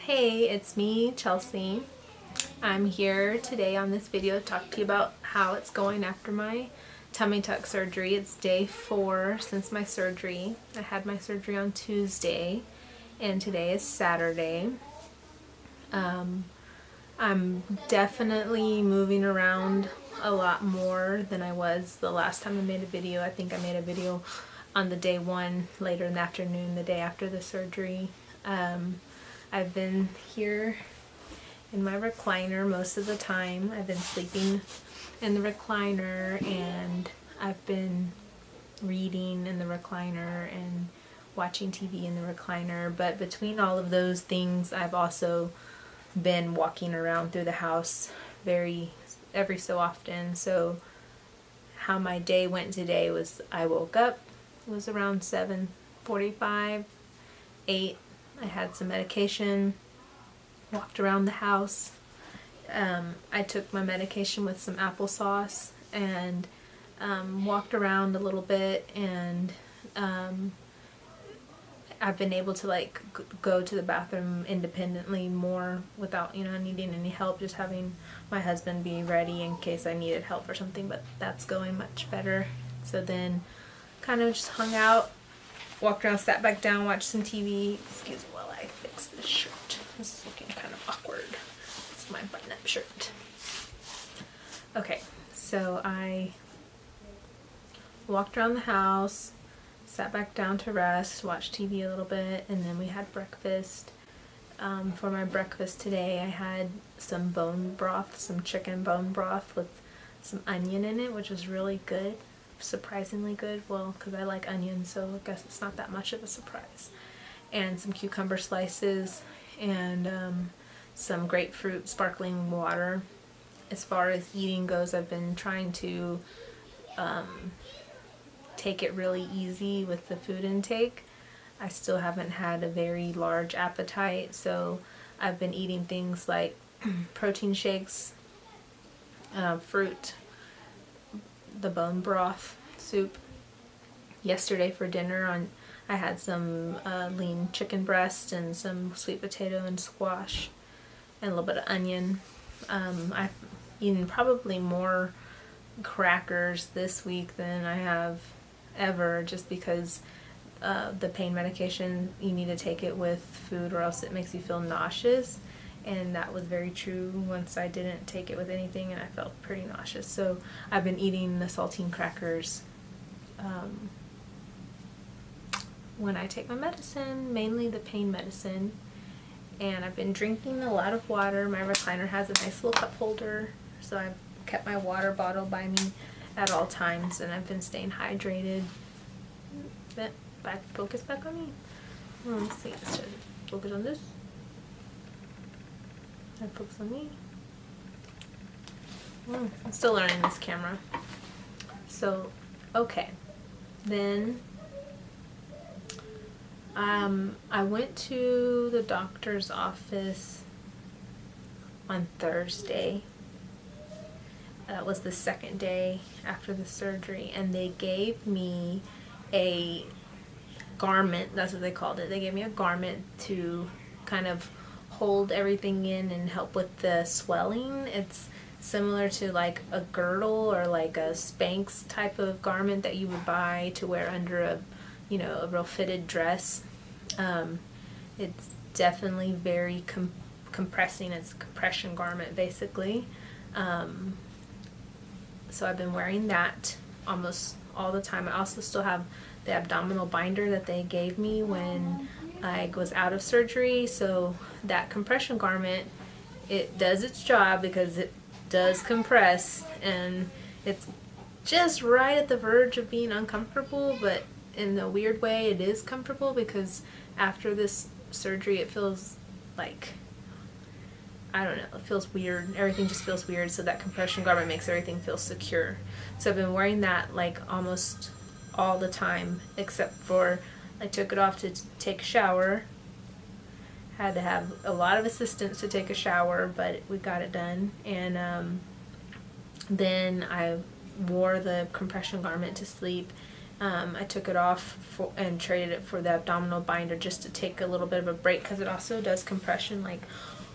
Hey, it's me, Chelsea. I'm here today on this video to talk to you about how it's going after my tummy tuck surgery. It's day 4 since my surgery. I had my surgery on Tuesday and today is Saturday. I'm definitely moving around a lot more than I was the last time I made a video. I think I made a video on the day 1 later in the afternoon, the day after the surgery. I've been here in my recliner most of the time. I've been sleeping in the recliner and I've been reading in the recliner and watching TV in the recliner. But between all of those things, I've also been walking around through the house every so often. So how my day went today was I woke up, it was around 7:45, 8. I had some medication, walked around the house. I took my medication with some applesauce and walked around a little bit, and I've been able to go to the bathroom independently more without needing any help, just having my husband be ready in case I needed help or something, but that's going much better. So then kind of just hung out, walked around, sat back down, watched some TV. Excuse me while I fix this shirt. This is looking kind of awkward. It's my button-up shirt. Okay, so I walked around the house, sat back down to rest, watched TV a little bit, and then we had breakfast. For my breakfast today, I had some bone broth, some chicken bone broth with some onion in it, which was really good. Surprisingly good, well, because I like onions, so I guess it's not that much of a surprise. And some cucumber slices and some grapefruit sparkling water. As far as eating goes, I've been trying to take it really easy with the food intake. I still haven't had a very large appetite, so I've been eating things like protein shakes, fruit, the bone broth soup. Yesterday for dinner I had some lean chicken breast and some sweet potato and squash and a little bit of onion. I've eaten probably more crackers this week than I have ever, just because the pain medication, you need to take it with food or else it makes you feel nauseous. And that was very true once I didn't take it with anything and I felt pretty nauseous. So I've been eating the saltine crackers when I take my medicine, mainly the pain medicine. And I've been drinking a lot of water. My recliner has a nice little cup holder, so I've kept my water bottle by me at all times, and I've been staying hydrated. Focus back on me. Let's see, let's focus on this. Focus on me. I'm still learning this camera. So, okay. Then I went to the doctor's office on Thursday. That was the second day after the surgery, and they gave me a garment. That's what they called it. They gave me a garment to kind of hold everything in and help with the swelling. It's similar to like a girdle or like a Spanx type of garment that you would buy to wear under a real fitted dress. It's definitely very compressing. It's a compression garment basically. So I've been wearing that almost all the time. I also still have the abdominal binder that they gave me when I was out of surgery. So that compression garment, it does its job because it does compress, and it's just right at the verge of being uncomfortable, but in a weird way it is comfortable, because after this surgery it feels like, I don't know, it feels weird. Everything just feels weird, so that compression garment makes everything feel secure. So I've been wearing that like almost all the time, except for I took it off to take a shower. Had to have a lot of assistance to take a shower, but we got it done. And then I wore the compression garment to sleep, I took it off and traded it for the abdominal binder just to take a little bit of a break, because it also does compression like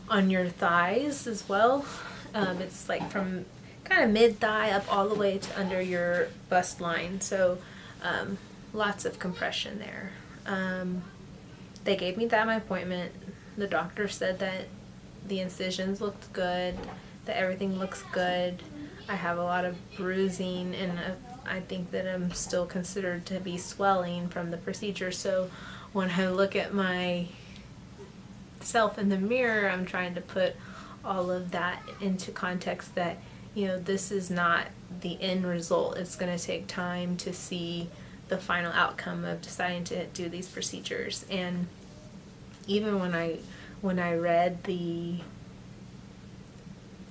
on your thighs as well. It's like from kind of mid-thigh up all the way to under your bust line, so lots of compression there. They gave me that at my appointment. The doctor said that the incisions looked good, that everything looks good. I have a lot of bruising, and I think that I'm still considered to be swelling from the procedure. So when I look at myself in the mirror, I'm trying to put all of that into context, that, you know, this is not the end result. It's going to take time to see the final outcome of deciding to do these procedures. And even when I read the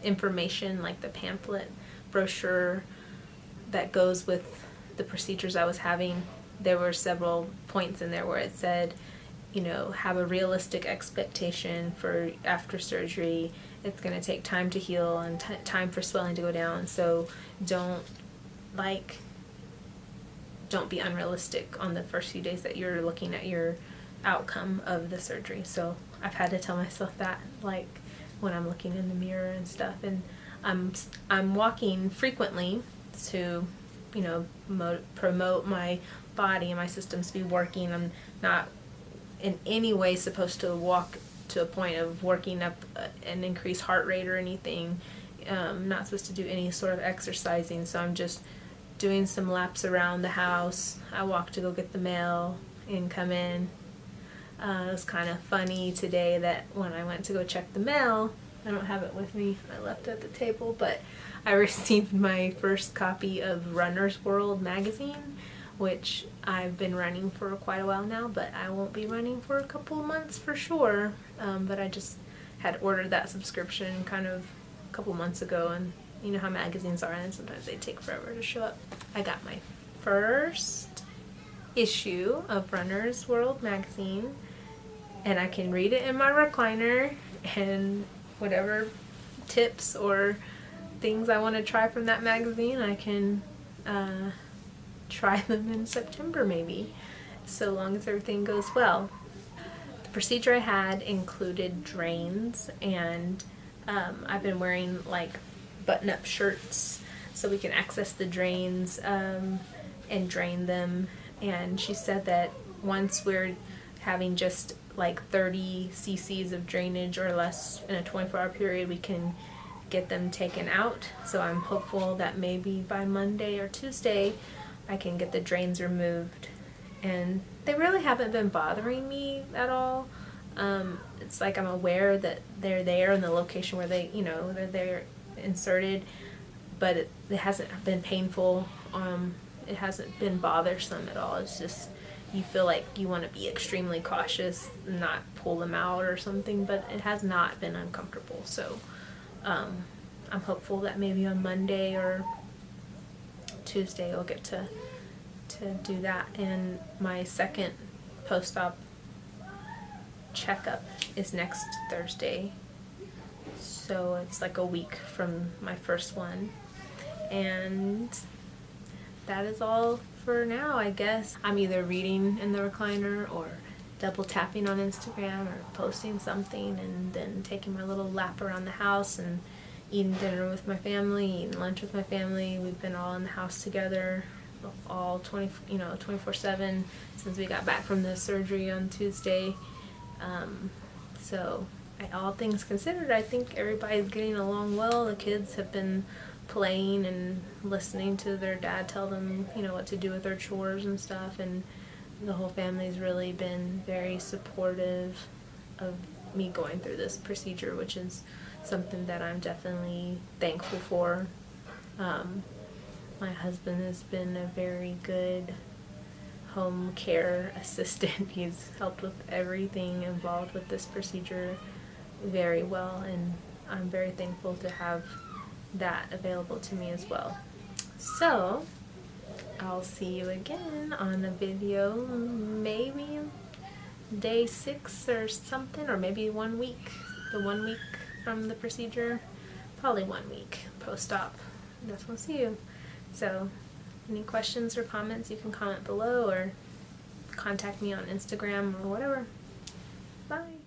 information, like the pamphlet brochure that goes with the procedures I was having, there were several points in there where it said, you know, have a realistic expectation for after surgery. It's going to take time to heal and time for swelling to go down. So don't be unrealistic on the first few days that you're looking at your outcome of the surgery. So I've had to tell myself that, like when I'm looking in the mirror and stuff. And I'm walking frequently to, you know, promote my body and my systems to be working. I'm not in any way supposed to walk to a point of working up an increased heart rate or anything. I'm not supposed to do any sort of exercising, so I'm just doing some laps around the house. I walk to go get the mail and come in. It was kind of funny today that when I went to go check the mail, I don't have it with me, I left it at the table, but I received my first copy of Runner's World magazine, which I've been running for quite a while now, but I won't be running for a couple of months for sure. But I just had ordered that subscription kind of a couple months ago, and you know how magazines are, and sometimes they take forever to show up. I got my first issue of Runner's World magazine, and I can read it in my recliner, and whatever tips or things I want to try from that magazine, I can try them in September maybe, so long as everything goes well. The procedure I had included drains, and I've been wearing like button-up shirts so we can access the drains and drain them. And she said that once we're having just like 30 cc's of drainage or less in a 24-hour period, we can get them taken out. So I'm hopeful that maybe by Monday or Tuesday I can get the drains removed. And they really haven't been bothering me at all. It's like I'm aware that they're there in the location where they, you know, they're inserted, but it hasn't been painful. It hasn't been bothersome at all. It's just you feel like you want to be extremely cautious and not pull them out or something, but it has not been uncomfortable. So I'm hopeful that maybe on Monday or Tuesday I'll get to do that. And my second post-op checkup is next Thursday, so it's like a week from my first one. And that is all for now, I guess. I'm either reading in the recliner or double tapping on Instagram or posting something, and then taking my little lap around the house and eating dinner with my family, eating lunch with my family. We've been all in the house together all 24/7 since we got back from the surgery on Tuesday. So all things considered, I think everybody's getting along well. The kids have been playing and listening to their dad tell them, you know, what to do with their chores and stuff, and the whole family's really been very supportive of me going through this procedure, which is something that I'm definitely thankful for. My husband has been a very good home care assistant. He's helped with everything involved with this procedure very well, and I'm very thankful to have that available to me as well. So I'll see you again on a video maybe day 6 or something, or maybe 1 week, the 1 week from the procedure, probably 1 week post-op. That's when I'll see you. So any questions or comments, you can comment below or contact me on Instagram or whatever. Bye.